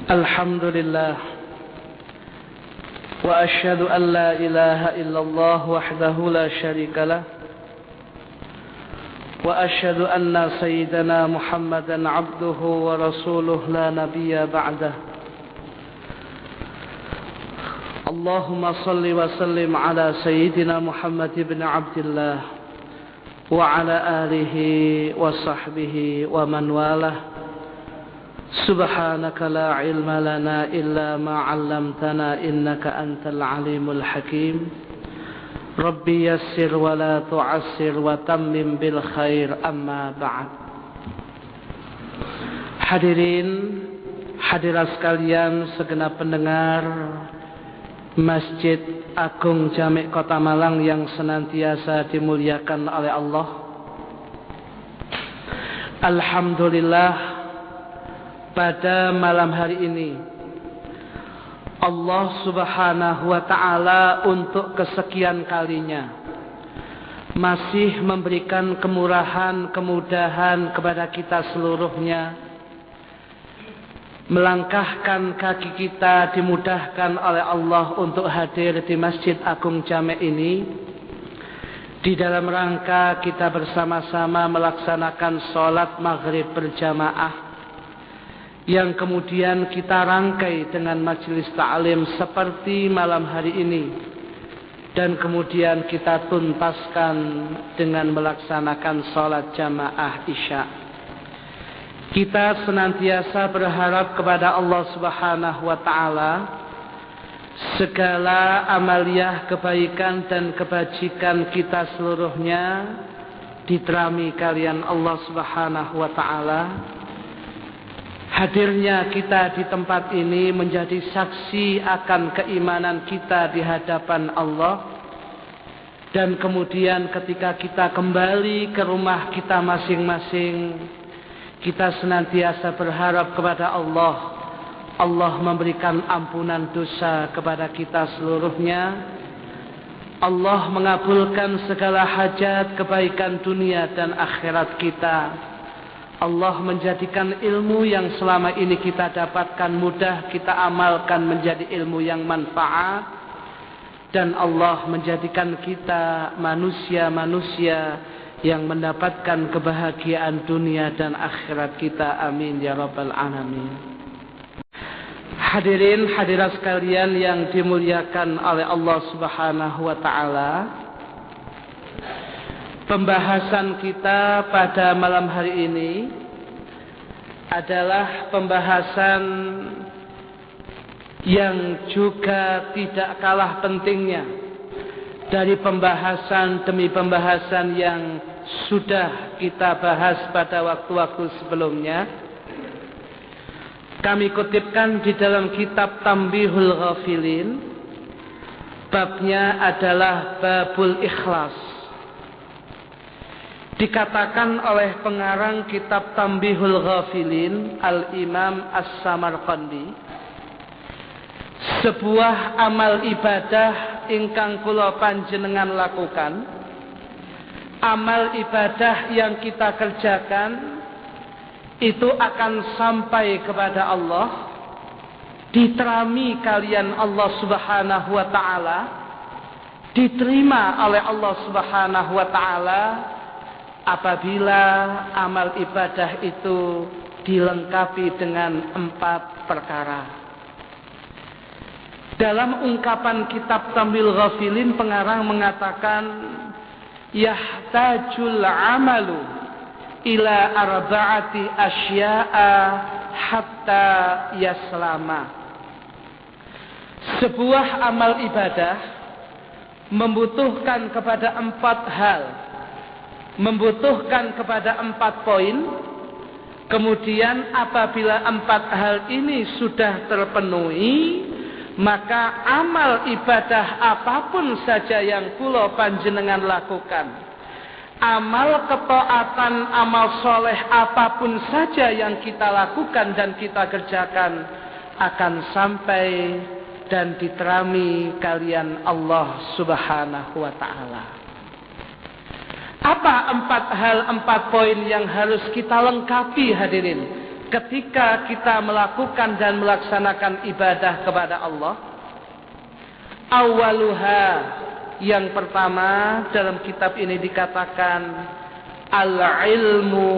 Alhamdulillah wa asyhadu an la ilaha illallah wahdahu la syarika lah wa asyhadu anna sayyidana Muhammadan abduhu wa rasuluh la nabiyya ba'dah. Allahumma salli wa sallim ala sayyidina Muhammad ibn Abdillah wa ala alihi wa sahbihi wa man walah. Subhanaka la ilma lana illa ma 'allamtana innaka antal alimul hakim. Rabbi yassir wa la tu'assir wa tammim bil khair, amma ba'd. Hadirin hadirat sekalian, segenap pendengar Masjid Agung Jami' Kota Malang yang senantiasa dimuliakan oleh Allah. Alhamdulillah, pada malam hari ini Allah subhanahu wa ta'ala untuk kesekian kalinya masih memberikan kemurahan, kemudahan kepada kita seluruhnya. Melangkahkan kaki kita dimudahkan oleh Allah untuk hadir di Masjid Agung Jami' ini, di dalam rangka kita bersama-sama melaksanakan sholat maghrib berjamaah, yang kemudian kita rangkai dengan majelis ta'lim seperti malam hari ini, dan kemudian kita tuntaskan dengan melaksanakan sholat jamaah isya. Kita senantiasa berharap kepada Allah subhanahu wa ta'ala segala amaliyah kebaikan dan kebajikan kita seluruhnya diterami kalian Allah subhanahu wa ta'ala. Hadirnya kita di tempat ini menjadi saksi akan keimanan kita di hadapan Allah. Dan kemudian ketika kita kembali ke rumah kita masing-masing, kita senantiasa berharap kepada Allah. Allah memberikan ampunan dosa kepada kita seluruhnya. Allah mengabulkan segala hajat kebaikan dunia dan akhirat kita. Allah menjadikan ilmu yang selama ini kita dapatkan mudah kita amalkan menjadi ilmu yang manfaat, dan Allah menjadikan kita manusia-manusia yang mendapatkan kebahagiaan dunia dan akhirat kita. Amin ya rabbal alamin. Hadirin hadirat sekalian yang dimuliakan oleh Allah subhanahu wa ta'ala, pembahasan kita pada malam hari ini adalah pembahasan yang juga tidak kalah pentingnya dari pembahasan demi pembahasan yang sudah kita bahas pada waktu-waktu sebelumnya. Kami kutipkan di dalam kitab Tanbihul Ghafilin, babnya adalah Babul Ikhlas. Dikatakan oleh pengarang kitab Tanbihul Ghafilin, Al-Imam As-Samarqandi, sebuah amal ibadah ingkang kula panjenengan lakukan, amal ibadah yang kita kerjakan itu akan sampai kepada Allah, diterami kalian Allah subhanahu wa ta'ala, diterima oleh Allah subhanahu wa ta'ala apabila amal ibadah itu dilengkapi dengan 4 perkara. Dalam ungkapan kitab Tanbihul Ghafilin, pengarang mengatakan yahtajul amalu ila arba'ati asya'a hatta yaslama. Sebuah amal ibadah membutuhkan kepada 4 hal, membutuhkan kepada 4 poin. Kemudian apabila 4 hal ini sudah terpenuhi, maka amal ibadah apapun saja yang kula panjenengan lakukan, amal ketaatan, amal soleh apapun saja yang kita lakukan dan kita kerjakan, akan sampai dan diterami kalian Allah subhanahu wa ta'ala. Apa 4 hal, 4 poin yang harus kita lengkapi hadirin ketika kita melakukan dan melaksanakan ibadah kepada Allah? Awaluha, yang pertama dalam kitab ini dikatakan al-ilmu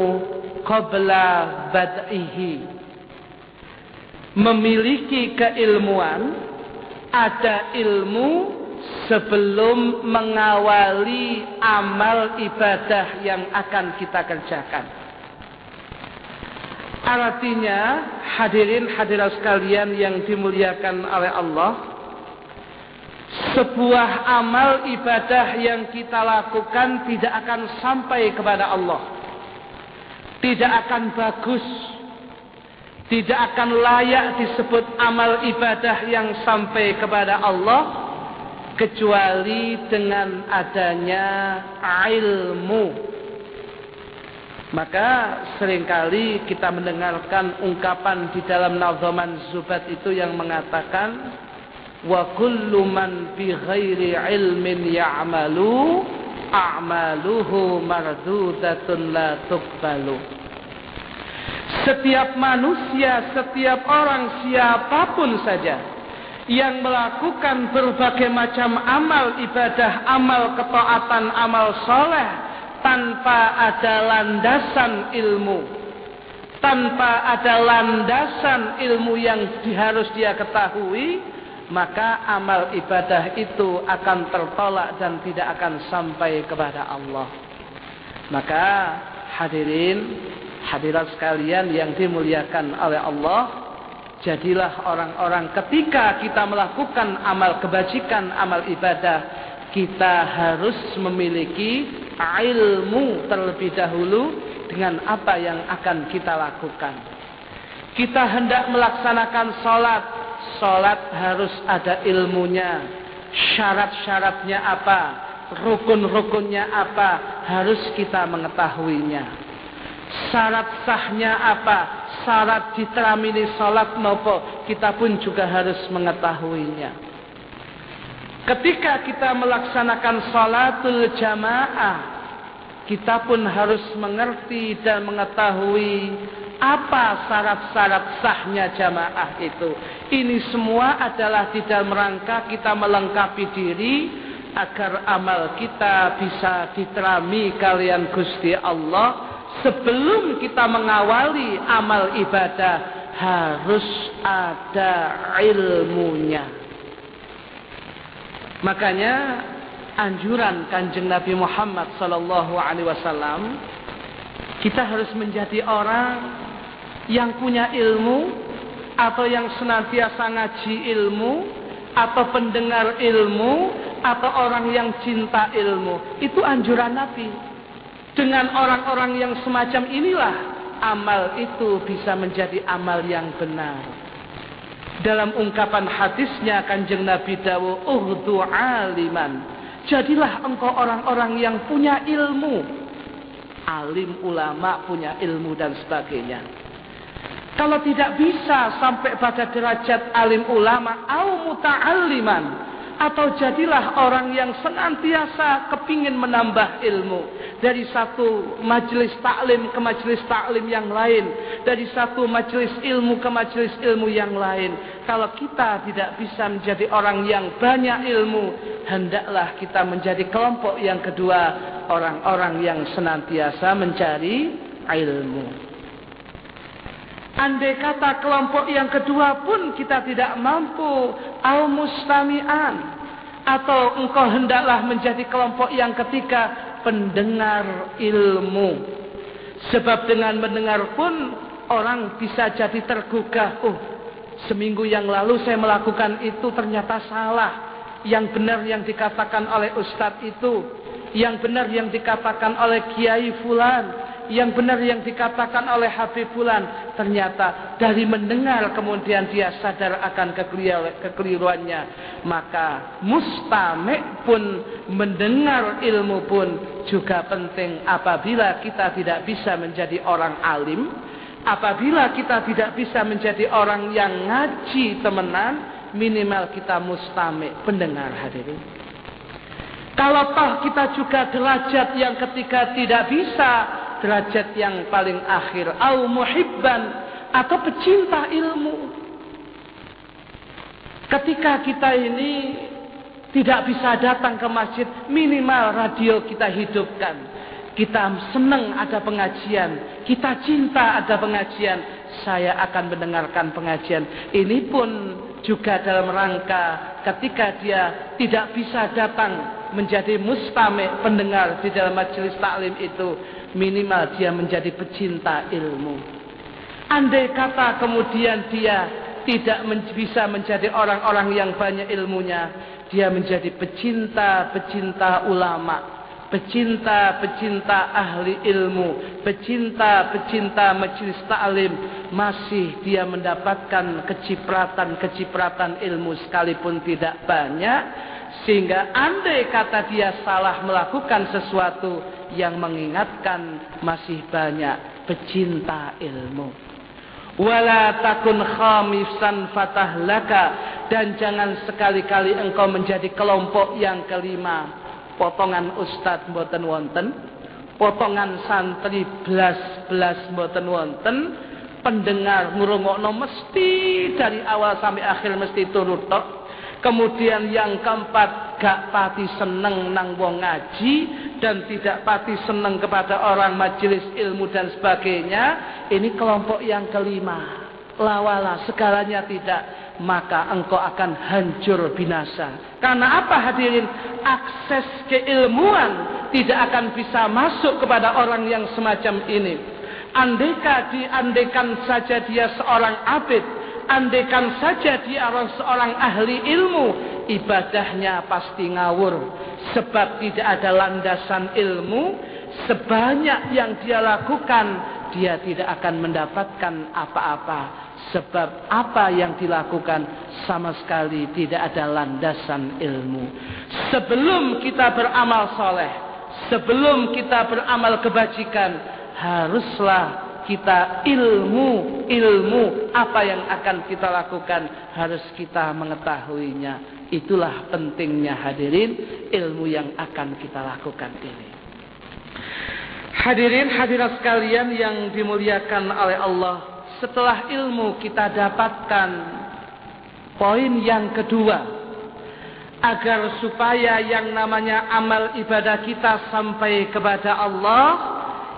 qabla bad'ihi. Memiliki keilmuan, ada ilmu sebelum mengawali amal ibadah yang akan kita kerjakan. Artinya, hadirin hadirat sekalian yang dimuliakan oleh Allah, sebuah amal ibadah yang kita lakukan tidak akan sampai kepada Allah, tidak akan bagus, tidak akan layak disebut amal ibadah yang sampai kepada Allah kecuali dengan adanya ilmu. Maka seringkali kita mendengarkan ungkapan di dalam Nadhaman Zubat itu yang mengatakan wa kullu man bi ghairi ilmin ya'malu a'maluhu mardudatun la tuqbalu. Setiap manusia, setiap orang, siapapun saja yang melakukan berbagai macam amal ibadah, amal ketaatan, amal soleh tanpa ada landasan ilmu, tanpa ada landasan ilmu yang harus dia ketahui, maka amal ibadah itu akan tertolak dan tidak akan sampai kepada Allah. Maka hadirin hadirat sekalian yang dimuliakan oleh Allah, jadilah orang-orang ketika kita melakukan amal kebajikan, amal ibadah, kita harus memiliki ilmu terlebih dahulu dengan apa yang akan kita lakukan. Kita hendak melaksanakan sholat, sholat harus ada ilmunya, syarat-syaratnya apa, rukun-rukunnya apa, harus kita mengetahuinya. Syarat sahnya apa, syarat diteramini sholat nopo, kita pun juga harus mengetahuinya. Ketika kita melaksanakan sholatul jamaah, kita pun harus mengerti dan mengetahui apa syarat-syarat sahnya jamaah itu. Ini semua adalah di dalam rangka kita melengkapi diri agar amal kita bisa diterami kalian Gusti Allah. Sebelum kita mengawali amal ibadah harus ada ilmunya. Makanya anjuran Kanjeng Nabi Muhammad SAW, kita harus menjadi orang yang punya ilmu, atau yang senantiasa ngaji ilmu, atau pendengar ilmu, atau orang yang cinta ilmu. Itu anjuran Nabi. Dengan orang-orang yang semacam inilah amal itu bisa menjadi amal yang benar. Dalam ungkapan hadisnya Kanjeng Nabi dawuh, "Ughdu aliman." Jadilah engkau orang-orang yang punya ilmu. Alim, ulama, punya ilmu dan sebagainya. Kalau tidak bisa sampai pada derajat alim ulama, au muta'alliman, atau jadilah orang yang senantiasa kepingin menambah ilmu. Dari satu majelis taklim ke majelis taklim yang lain. Dari satu majelis ilmu ke majelis ilmu yang lain. Kalau kita tidak bisa menjadi orang yang banyak ilmu, hendaklah kita menjadi kelompok yang kedua, orang-orang yang senantiasa mencari ilmu. Andai kata kelompok yang kedua pun kita tidak mampu, au mustami'an, atau engkau hendaklah menjadi kelompok yang ketiga, pendengar ilmu. Sebab dengan mendengar pun orang bisa jadi tergugah. Oh, seminggu yang lalu saya melakukan itu ternyata salah. Yang benar yang dikatakan oleh ustadz itu, yang benar yang dikatakan oleh kiai fulan, yang benar yang dikatakan oleh Habib fulan, ternyata dari mendengar kemudian dia sadar akan kekeliruannya. Maka mustami' pun, mendengar ilmu pun juga penting. Apabila kita tidak bisa menjadi orang alim, apabila kita tidak bisa menjadi orang yang ngaji temenan, minimal kita mustami', pendengar hadirin. Kalau toh kita juga derajat yang ketiga tidak bisa, derajat yang paling akhir, au muhibban, atau pecinta ilmu. Ketika kita ini tidak bisa datang ke masjid, minimal radio kita hidupkan. Kita senang ada pengajian, kita cinta ada pengajian, saya akan mendengarkan pengajian. Ini pun juga dalam rangka ketika dia tidak bisa datang menjadi mustami' pendengar di dalam majelis taklim itu, minimal dia menjadi pecinta ilmu. Andai kata kemudian dia tidak bisa menjadi orang-orang yang banyak ilmunya, dia menjadi pecinta ulama, pecinta ahli ilmu, pecinta majelis ta'lim, masih dia mendapatkan kecipratan ilmu sekalipun tidak banyak, sehingga andai kata dia salah melakukan sesuatu yang mengingatkan, masih banyak pecinta ilmu. Wala takun khamisan fatahlaka, dan jangan sekali-kali engkau menjadi kelompok yang kelima. Potongan ustadz mboten wonten, potongan santri belas mboten wonten, pendengar ngrungokno mesti dari awal sampai akhir mesti turut tok. Kemudian yang keempat, gak pati seneng nang wong ngaji dan tidak pati seneng kepada orang majelis ilmu dan sebagainya. Ini kelompok yang kelima. Lawala, segalanya tidak, maka engkau akan hancur binasa. Karena apa hadirin? Akses keilmuan tidak akan bisa masuk kepada orang yang semacam ini. Andaikan saja dia seorang abid, andaikan saja dia seorang ahli ilmu, ibadahnya pasti ngawur. Sebab tidak ada landasan ilmu, sebanyak yang dia lakukan, dia tidak akan mendapatkan apa-apa. Sebab apa yang dilakukan sama sekali tidak ada landasan ilmu. Sebelum kita beramal soleh, sebelum kita beramal kebajikan, haruslah kita ilmu apa yang akan kita lakukan harus kita mengetahuinya. Itulah pentingnya hadirin ilmu yang akan kita lakukan ini. Hadirin hadirat sekalian yang dimuliakan oleh Allah, setelah ilmu kita dapatkan poin yang kedua, agar supaya yang namanya amal ibadah kita sampai kepada Allah.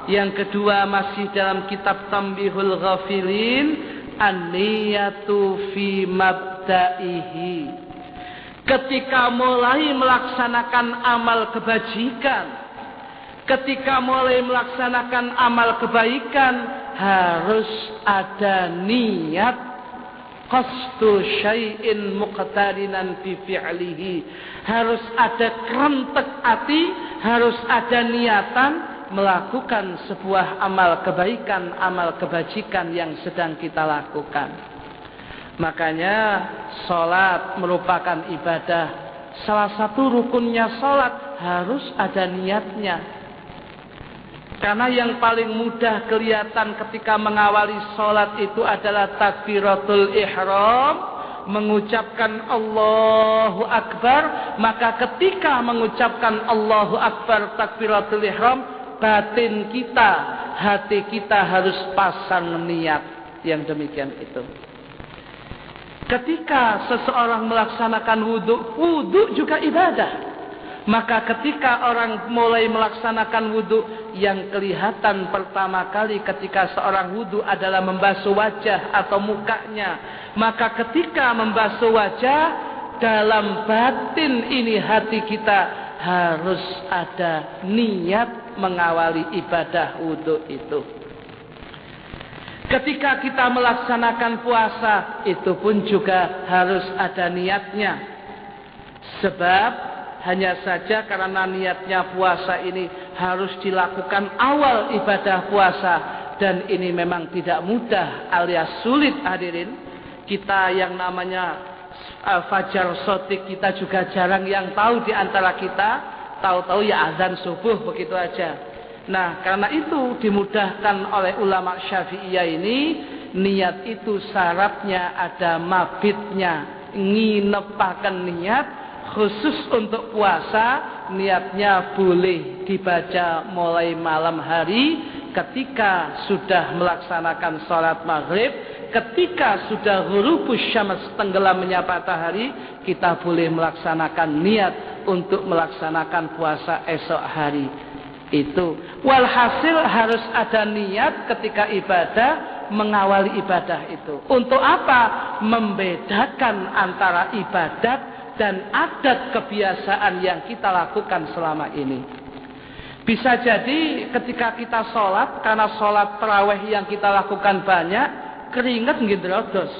Yang kedua masih dalam kitab Tambihul Ghafilin, an-niyatu fi mabda'ihi. Ketika mulai melaksanakan amal kebajikan, ketika mulai melaksanakan amal kebaikan, harus ada niat qasdu syai'in muqtarinan bi fi'lihi. Harus ada kerentek hati, harus ada niatan melakukan sebuah amal kebaikan, amal kebajikan yang sedang kita lakukan. Makanya sholat merupakan ibadah. Salah satu rukunnya sholat harus ada niatnya. Karena yang paling mudah kelihatan ketika mengawali sholat itu adalah takbiratul ihram, mengucapkan Allahu Akbar. Maka ketika mengucapkan Allahu Akbar takbiratul ihram, batin kita, hati kita harus pasang niat yang demikian itu. Ketika seseorang melaksanakan wudhu juga ibadah. Maka ketika orang mulai melaksanakan wudhu, yang kelihatan pertama kali ketika seorang wudhu adalah membasuh wajah atau mukanya. Maka ketika membasuh wajah, dalam batin ini hati kita harus ada niat mengawali ibadah wudhu itu. Ketika kita melaksanakan puasa, itu pun juga harus ada niatnya. Sebab hanya saja karena niatnya puasa ini harus dilakukan awal ibadah puasa, dan ini memang tidak mudah alias sulit hadirin. Kita yang namanya fajar sotik kita juga jarang yang tahu di antara kita. Tahu-tahu ya azan subuh begitu aja. Nah, karena itu dimudahkan oleh ulama Syafi'iyah ini, niat itu syaratnya ada mabitnya, nginepaken niat. Khusus untuk puasa, niatnya boleh dibaca mulai malam hari ketika sudah melaksanakan sholat maghrib, ketika sudah ghurubus syams, tenggelamnya matahari, kita boleh melaksanakan niat untuk melaksanakan puasa esok hari. Itu walhasil harus ada niat ketika ibadah, mengawali ibadah itu. Untuk apa? Membedakan antara ibadat dan adat kebiasaan yang kita lakukan selama ini. Bisa jadi ketika kita sholat, karena sholat tarawih yang kita lakukan banyak, keringat ngidrodos.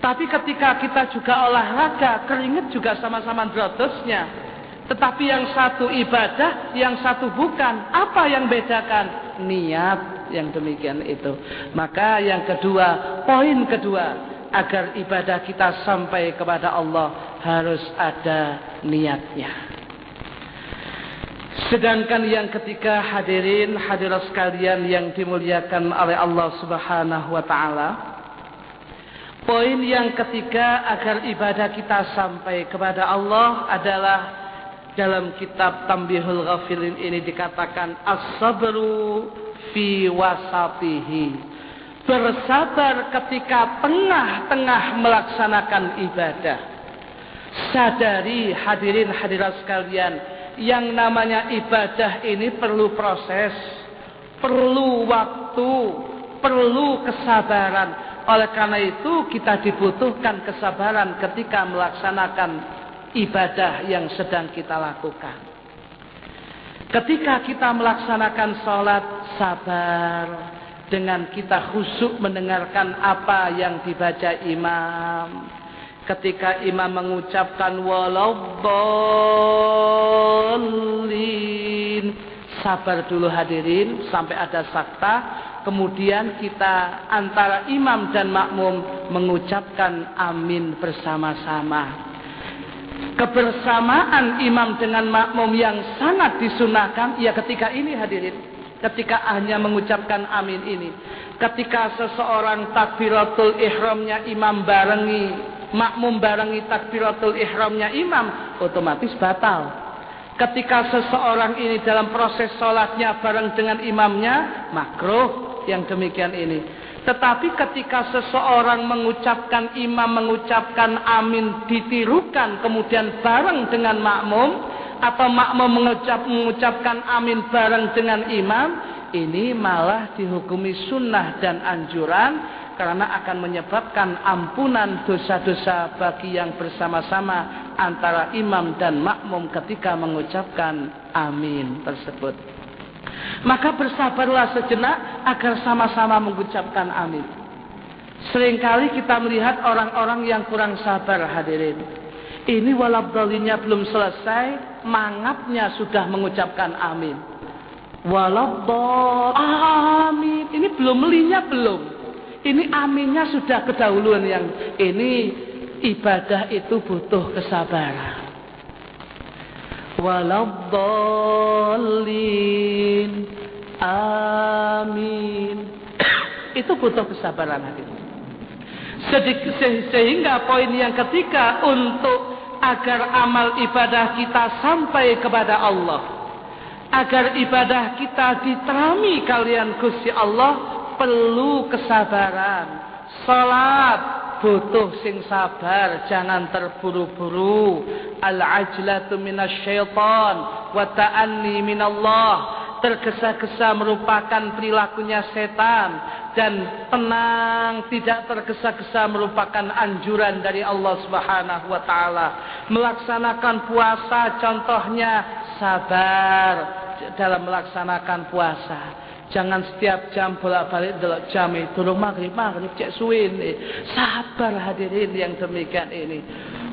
Tapi ketika kita juga olahraga, keringat juga sama-sama drodosnya. Tetapi yang satu ibadah, yang satu bukan. Apa yang bedakan? Niat yang demikian itu. Maka yang kedua, poin kedua, agar ibadah kita sampai kepada Allah harus ada niatnya. Sedangkan yang ketiga, hadirin hadirat sekalian yang dimuliakan oleh Allah Subhanahu wa taala, poin yang ketiga agar ibadah kita sampai kepada Allah adalah dalam kitab Tambihul Ghafilin ini dikatakan as-sabru fi wasatihi. Bersabar ketika tengah-tengah melaksanakan ibadah. Sadari hadirin hadirat sekalian, yang namanya ibadah ini perlu proses, perlu waktu, perlu kesabaran. Oleh karena itu kita dibutuhkan kesabaran ketika melaksanakan ibadah yang sedang kita lakukan. Ketika kita melaksanakan sholat, sabar dengan kita khusyuk mendengarkan apa yang dibaca imam. Ketika imam mengucapkan waladdallin, sabar dulu hadirin sampai ada sakta. Kemudian kita antara imam dan makmum mengucapkan amin bersama-sama. Kebersamaan imam dengan makmum yang sangat disunahkan ya ketika ini hadirin, ketika hanya mengucapkan amin ini. Ketika seseorang takbiratul ihramnya imam barengi, makmum barengi takbiratul ihramnya imam, otomatis batal. Ketika seseorang ini dalam proses sholatnya bareng dengan imamnya, makruh yang demikian ini. Tetapi ketika seseorang mengucapkan, imam mengucapkan amin ditirukan kemudian bareng dengan makmum, atau makmum mengucapkan amin bareng dengan imam, ini malah dihukumi sunnah dan anjuran, karena akan menyebabkan ampunan dosa-dosa bagi yang bersama-sama antara imam dan makmum ketika mengucapkan amin tersebut. Maka bersabarlah sejenak agar sama-sama mengucapkan amin. Seringkali kita melihat orang-orang yang kurang sabar hadirin. Ini walabdalinya belum selesai, mangapnya sudah mengucapkan amin. Walabdal, amin. Ini belum linya belum. Ini aminnya sudah kedahuluan. Yang ini ibadah itu butuh kesabaran. Waladdallin, amin. Itu butuh kesabaran hadirin. Sehingga poin yang ketiga, untuk agar amal ibadah kita sampai kepada Allah, agar ibadah kita diterami kalian Gusti Allah, perlu kesabaran. Salat butuh sing sabar, jangan terburu-buru. Al-ajlatu minasyaitan wa ta'anni minallah. Tergesa-gesa merupakan perilakunya setan, dan tenang tidak tergesa-gesa merupakan anjuran dari Allah Subhanahu wa taala. Melaksanakan puasa contohnya sabar dalam melaksanakan puasa. Jangan setiap jam bolak-balik delok jam itu maghrib cek suwe ini. Sabar hadirin yang demikian ini.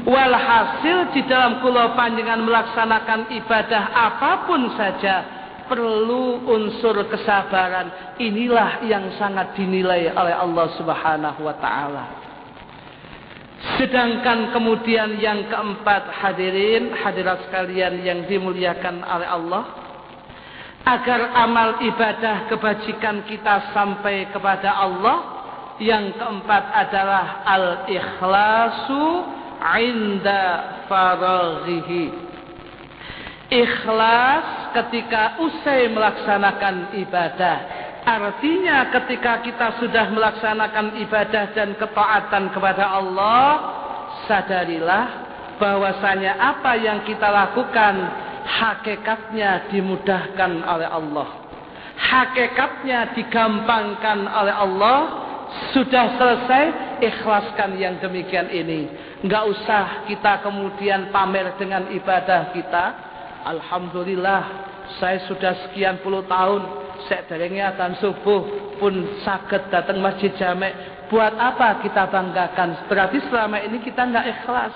Walhasil di dalam kula panjenengan melaksanakan ibadah apapun saja perlu unsur kesabaran. Inilah yang sangat dinilai oleh Allah Subhanahu wa taala. Sedangkan kemudian yang keempat hadirin hadirat sekalian yang dimuliakan oleh Allah, agar amal ibadah kebajikan kita sampai kepada Allah, yang keempat adalah al-ikhlasu inda faraghihi. Ikhlas ketika usai melaksanakan ibadah. Artinya ketika kita sudah melaksanakan ibadah dan ketaatan kepada Allah, sadarilah bahwasanya apa yang kita lakukan hakikatnya dimudahkan oleh Allah. Hakikatnya digampangkan oleh Allah. Sudah selesai, ikhlaskan yang demikian ini. Enggak usah kita kemudian pamer dengan ibadah kita. Alhamdulillah, saya sudah sekian puluh tahun, saya derenge adzan subuh pun saged datang masjid jamek. Buat apa kita banggakan? Berarti selama ini kita enggak ikhlas.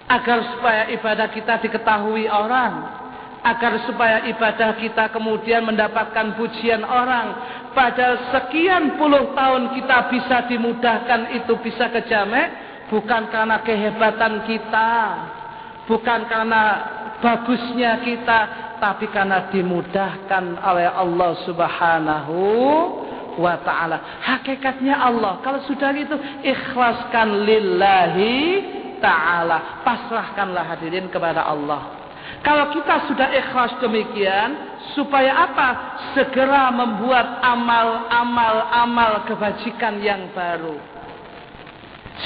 Agar supaya ibadah kita diketahui orang, agar supaya ibadah kita kemudian mendapatkan pujian orang. Padahal sekian puluh tahun kita bisa dimudahkan itu bisa ke jamek, bukan karena kehebatan kita, bukan karena bagusnya kita, tapi karena dimudahkan oleh Allah Subhanahu wa ta'ala. Hakikatnya Allah, kalau sudah itu ikhlaskan lillahi ta'ala, pasrahkanlah hadirin kepada Allah. Kalau kita sudah ikhlas demikian, supaya apa? Segera membuat amal kebajikan yang baru.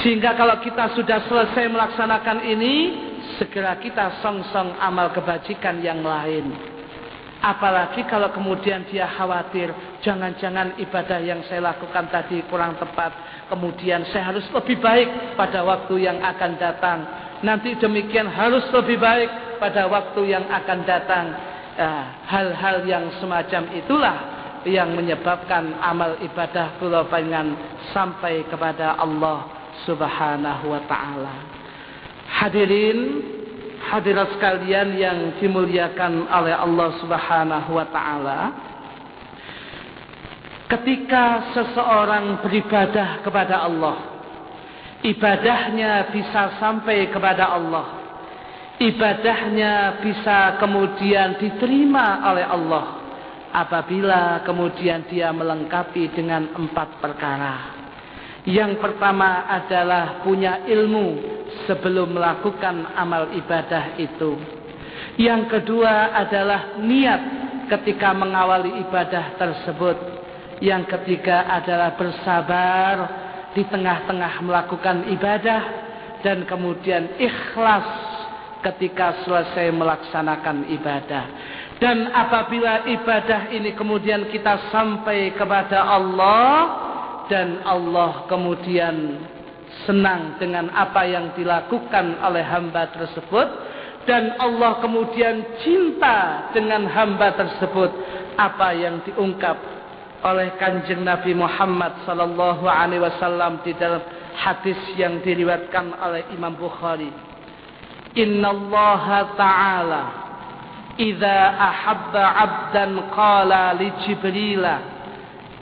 Sehingga kalau kita sudah selesai melaksanakan ini, segera kita song-song amal kebajikan yang lain. Apalagi kalau kemudian dia khawatir, jangan-jangan ibadah yang saya lakukan tadi kurang tepat, kemudian saya harus lebih baik pada waktu yang akan datang. Nanti demikian harus lebih baik pada waktu yang akan datang. Hal-hal yang semacam itulah yang menyebabkan amal ibadah kula panjenengan sampai kepada Allah Subhanahu wa ta'ala. Hadirin, hadirat sekalian yang dimuliakan oleh Allah Subhanahu wa ta'ala, ketika seseorang beribadah kepada Allah, ibadahnya bisa sampai kepada Allah, ibadahnya bisa kemudian diterima oleh Allah apabila kemudian dia melengkapi dengan 4 perkara. Yang pertama adalah punya ilmu sebelum melakukan amal ibadah itu. Yang kedua adalah niat ketika mengawali ibadah tersebut. Yang ketiga adalah bersabar di tengah-tengah melakukan ibadah, dan kemudian ikhlas ketika selesai melaksanakan ibadah. Dan apabila ibadah ini kemudian kita sampai kepada Allah, dan Allah kemudian senang dengan apa yang dilakukan oleh hamba tersebut, dan Allah kemudian cinta dengan hamba tersebut, apa yang diungkap oleh Kanjeng Nabi Muhammad sallallahu alaihi wasallam di dalam hadis yang diriwayatkan oleh Imam Bukhari. Innallaha ta'ala idza ahabba 'abdan qala li Jibril,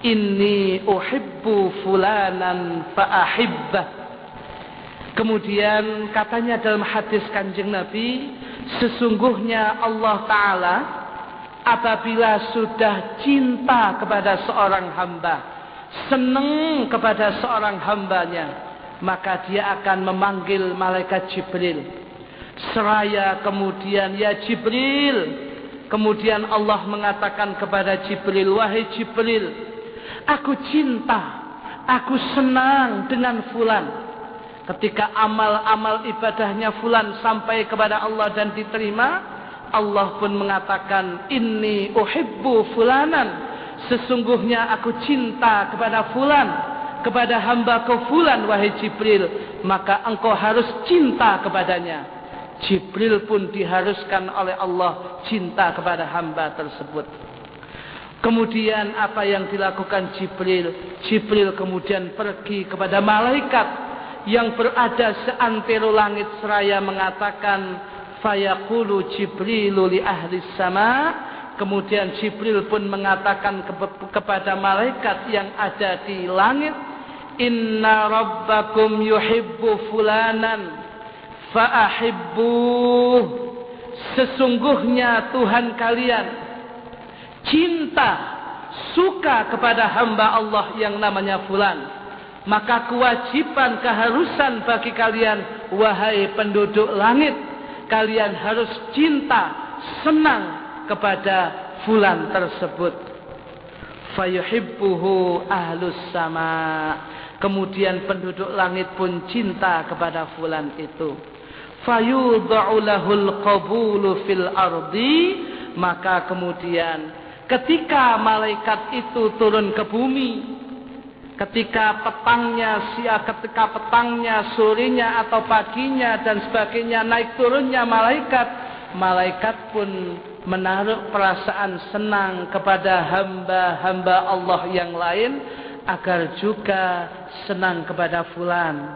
inni uhibbu fulanan fa ahibbah. Kemudian katanya dalam hadis Kanjeng Nabi, sesungguhnya Allah Ta'ala apabila sudah cinta kepada seorang hamba, senang kepada seorang hambanya, maka dia akan memanggil malaikat Jibril. Seraya kemudian, ya Jibril, kemudian Allah mengatakan kepada Jibril, wahai Jibril, aku cinta, aku senang dengan fulan. Ketika amal-amal ibadahnya fulan sampai kepada Allah dan diterima, Allah pun mengatakan, inni uhibbu fulanan, sesungguhnya aku cinta kepada fulan, kepada hambaku fulan, wahai Jibril, maka engkau harus cinta kepadanya. Jibril pun diharuskan oleh Allah cinta kepada hamba tersebut. Kemudian apa yang dilakukan Jibril? Jibril kemudian pergi kepada malaikat yang berada seantero langit seraya mengatakan, fayaqulu Jibrilu li ahli sama. Kemudian Jibril pun mengatakan kepada malaikat yang ada di langit, inna rabbakum yuhibbu fulanan fa'ahibbuh, sesungguhnya Tuhan kalian cinta, suka kepada hamba Allah yang namanya fulan, maka kewajiban, keharusan bagi kalian, wahai penduduk langit, kalian harus cinta, senang kepada fulan tersebut. Fayuhibbuhu ahlus sama. Kemudian penduduk langit pun cinta kepada fulan itu. Fayudha'u lahul qabulu fil ardi. Maka kemudian ketika malaikat itu turun ke bumi, ketika petangnya, sorenya atau paginya dan sebagainya naik turunnya malaikat pun menaruh perasaan senang kepada hamba-hamba Allah yang lain agar juga senang kepada fulan,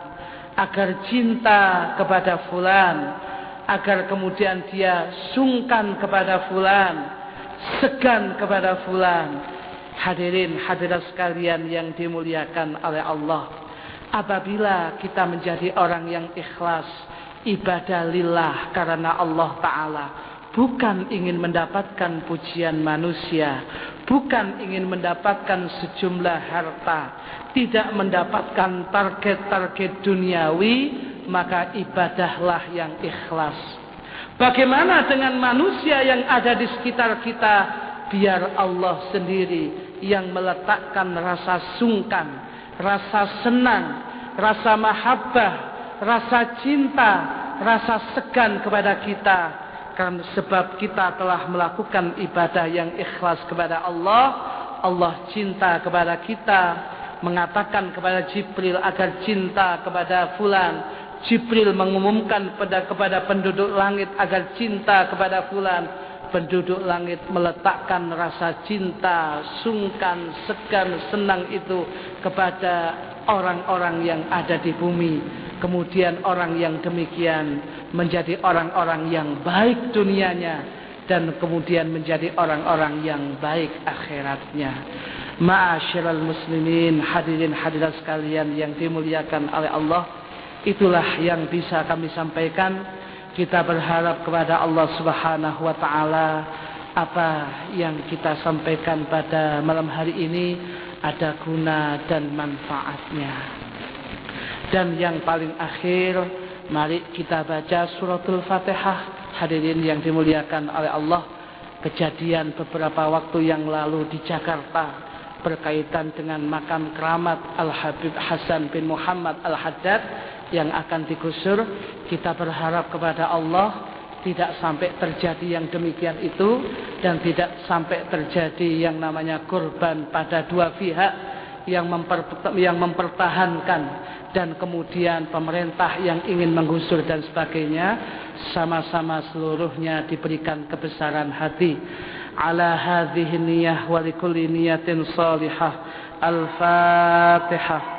agar cinta kepada fulan, agar kemudian dia sungkan kepada fulan, segan kepada fulan. Hadirin hadirat sekalian yang dimuliakan oleh Allah, apabila kita menjadi orang yang ikhlas, ibadah lillah karena Allah Ta'ala, bukan ingin mendapatkan pujian manusia, bukan ingin mendapatkan sejumlah harta, tidak mendapatkan target-target duniawi, maka ibadahlah yang ikhlas. Bagaimana dengan manusia yang ada di sekitar kita? Biar Allah sendiri yang meletakkan rasa sungkan, rasa senang, rasa mahabbah, rasa cinta, rasa segan kepada kita. Karena sebab kita telah melakukan ibadah yang ikhlas kepada Allah, Allah cinta kepada kita, mengatakan kepada Jibril agar cinta kepada fulan. Jibril mengumumkan kepada penduduk langit agar cinta kepada fulan. Penduduk langit meletakkan rasa cinta, sungkan, segan, senang itu kepada orang-orang yang ada di bumi. Kemudian orang yang demikian menjadi orang-orang yang baik dunianya dan kemudian menjadi orang-orang yang baik akhiratnya. Ma'asyiral muslimin, hadirin hadirat sekalian yang dimuliakan oleh Allah, itulah yang bisa kami sampaikan. Kita berharap kepada Allah Subhanahu wa Ta'ala, apa yang kita sampaikan pada malam hari ini ada guna dan manfaatnya. Dan yang paling akhir, mari kita baca suratul Fatihah. Hadirin yang dimuliakan oleh Allah, kejadian beberapa waktu yang lalu di Jakarta berkaitan dengan makam keramat Al-Habib Hasan bin Muhammad Al-Haddad yang akan digusur, kita berharap kepada Allah tidak sampai terjadi yang demikian itu, dan tidak sampai terjadi yang namanya korban pada dua pihak yang mempertahankan dan kemudian pemerintah yang ingin menggusur dan sebagainya. Sama-sama seluruhnya diberikan kebesaran hati. Ala hadhihi niyah wa likulli niyatin salihah. Al-Fatihah.